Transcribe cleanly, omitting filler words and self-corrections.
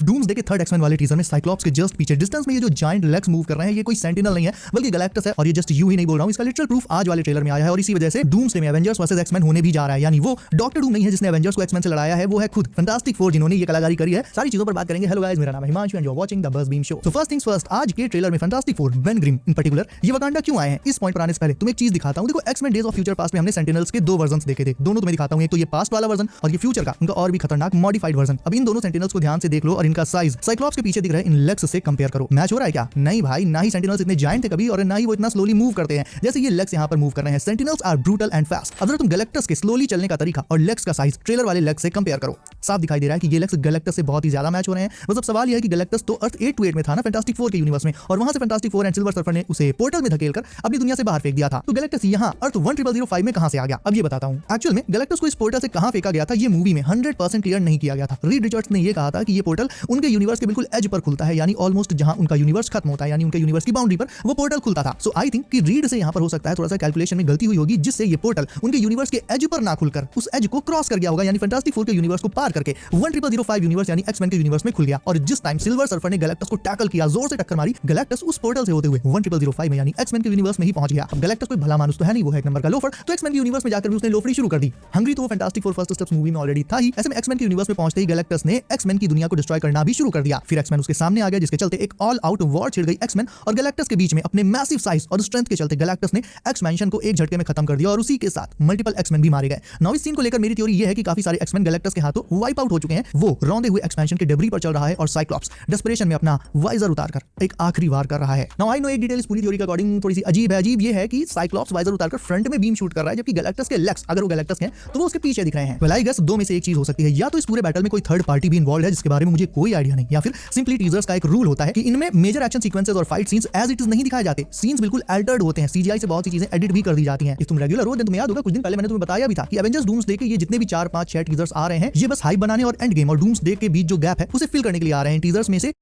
Doomsday के third X Men वाले teaser में साइक्लॉप्स के जस्ट पीछे डिस्टेंस में ये जो जायंट लेग्स मूव कर रहे हैं ये कोई सेंटिनल नहीं है बल्कि गैलेक्टस है। और ये जस्ट यू ही नहीं बोल रहा हूं, इसका लिटरल प्रूफ आज वाले ट्रेलर में आया है। और इसी वजह से डूम्सडे में एवेंजर्स वर्सेस एक्समैन होने भी जा रहा है। यानी वो डॉक्टर डूम नहीं है जिसने एवेंजर्स को एक्समैन से लड़ाया है, वो है खुद फैंटास्टिक फोर जिन्होंने ये कलाकारी करी है। सारी चीजों पर बात करेंगे। हेलो गाइस, मेरा नाम है Himanshu and you are watching the Buzz Beam show. तो फर्स्ट थिंग्स फर्स्ट, आज के ट्रेलर में Fantastic Four Ben Grimm in particular ये वकांडा क्यों आए हैं, इस पॉइंट पर आने से पहले तुम्हें एक चीज दिखाता हूं। देखो, X-Men Days of Future Past में हमने सेंटिनल्स के दो वर्जन्स देखे थे, दोनों तुम्हें दिखाता हूं। एक तो ये पास्ट वाला वर्जन और ये फ्यूचर का उनका और भी खतरनाक मॉडिफाइड वर्जन। अब इन दोनों सेंटिनल्स को ध्यान से देख लो और इनका साइज साइक्लॉप्स के पीछे दिख रहा है इन लेग्स से कंपेयर करो। मैच हो रहा है क्या? नहीं भाई, ना ही सेंटिनल्स इतने जायंट थे कभी और ना ही वो इतना स्लोली मूव करते हैं जैसे ये लेग्स यहां पर मूव कर रहे हैं। Sentinels are brutal and fast. अगर तुम गैलेक्टस के स्लोली चलने का तरीका और लेग्स का साइज ट्रेलर वाले लेग्स से कंपेयर करो, साफ दिखाई दे रहा है कि ये लेग्स गैलेक्टस से बहुत ही ज्यादा मैच हो रहे हैं। बस अब सवाल यह है कि गैलेक्टस तो अर्थ 828 में था ना फैंटास्टिक फोर के यूनिवर्स में, और वहां से fantastic four and silver surfer ने उसे पोर्टल में धकेलकर अपनी दुनिया से बाहर फेंक दिया था। तो गैलेक्टस यहां अर्थ 10005 में कहां से आ गया? अब ये बताता हूं। एक्चुअल में गैलेक्टस को इस पोर्टल से कहां फेंका गया था ये मूवी में 100% क्लियर नहीं किया गया था। रीड रिचर्ड्स ने ये कहा था कि ये पोर्टल उनके यूनिवर्स के बिल्कुल एज पर खुलता है, यानी ऑलमोस्ट जहां उनका यूनिवर्स खत्म होता है, यानी उनके यूनिवर्स की बाउंड्री पर वो पोर्टल खुलता था। सो आई थिंक कि रीड से यहां पर हो सकता है थोड़ा सा कैलकुलेशन में गलती हुई होगी, जिससे ये पोर्टल उनके यूनिवर्स के एज पर ना खुलकर उस एज को क्रॉस कर गया होगा, यानी फैंटास्टिक फोर के यूनिवर्स को पार करके 10005 यूनिवर्स यानी एक्समैन के यूनिवर्स में खुल गया। और जिस टाइम सिल्वर सर्फर ने गैलेक्टस को टैकल किया, जोर से टक्कर मारी, गैलेक्टस उस पोर्टल से होते हुए 10005 में यानी एक्समैन के यूनिवर्स में ही पहुंच गया। अब गैलेक्टस कोई भला मानुस तो है नहीं, वो है एक नंबर का लोफर। तो एक्समैन के यूनिवर्स में जाकर भी उसने लोफरी शुरू कर दी। हंग्री तो वो fantastic four first steps movie में ऑलरेडी था ही। ऐसे में एक्समैन के यूनिवर्स में पहुंचते ही गैलेक्टस ने एक्समैन की दुनिया को डिस्ट्रॉय करना भी शुरू कर दिया। फिर एक्समैन उसके सामने आ गया, जिसके चलते एक ऑल आउट वॉर छिड़ गई एक्समैन और गैलेक्टस के बीच में। अपने मैसिव साइज और स्ट्रेंथ के चलते गैलेक्टस ने एक्सपेंशन को एक झटके में खत्म कर दिया और उसी के साथ मल्टीपल एक्समैन भी मारे गए। नाउ इस सीन को लेकर मेरी थ्योरी ये है कि काफी सारे एक्समैन गैलेक्टस के हाथों वाइप आउट हो चुके हैं। वो रौंदे हुए एक्सपेंशन के डेब्री पर चल रहा है और साइक्लॉप्स डेस्परेशन में अपना वाइजर उतारकर एक आखिरी वार कर रहा है। नाउ आई नो एक डिटेल इस पूरी थ्योरी के अकॉर्डिंग थोड़ी सी अजीब है। अजीब ये है कि साइक्लॉप्स वाइजर उतारकर फ्रंट में बीम शूट कर रहा है, जबकि गैलेक्टस के लेग्स, अगर वो गैलेक्टस हैं तो वो उसके पीछे दिख रहे हैं। वेल आई गेस दो में से एक चीज हो सकती है, या तो इस पूरे बैटल में कोई थर्ड पार्टी भी इन्वॉल्व है जिसके बारे में मुझे कोई आइडिया नहीं, या फिर सिंपली टीजर्स का एक रूल होता है कि इनमें मेजर एक्शन सीक्वेंसेस और fight scenes as it is नहीं दिखाए जाते। सीन्स बिल्कुल अल्टर्ड होते हैं, सीजीआई से बहुत सी चीजें एडिट भी कर दी जाती हैं। इस तुम रेगुलर हो, तुम्हें याद होगा कुछ दिन पहले मैंने तुम्हें बताया भी था कि एवेंजर्स डूम्सडे के ये जितने भी 4 5 6 टीजर्स आ रहे हैं, ये बस हाइप बनाने और एंड गेम और डूम्सडे के बीच जो गैप है उसे फिल करने के लिए आ रहे हैं। टीजर्स में से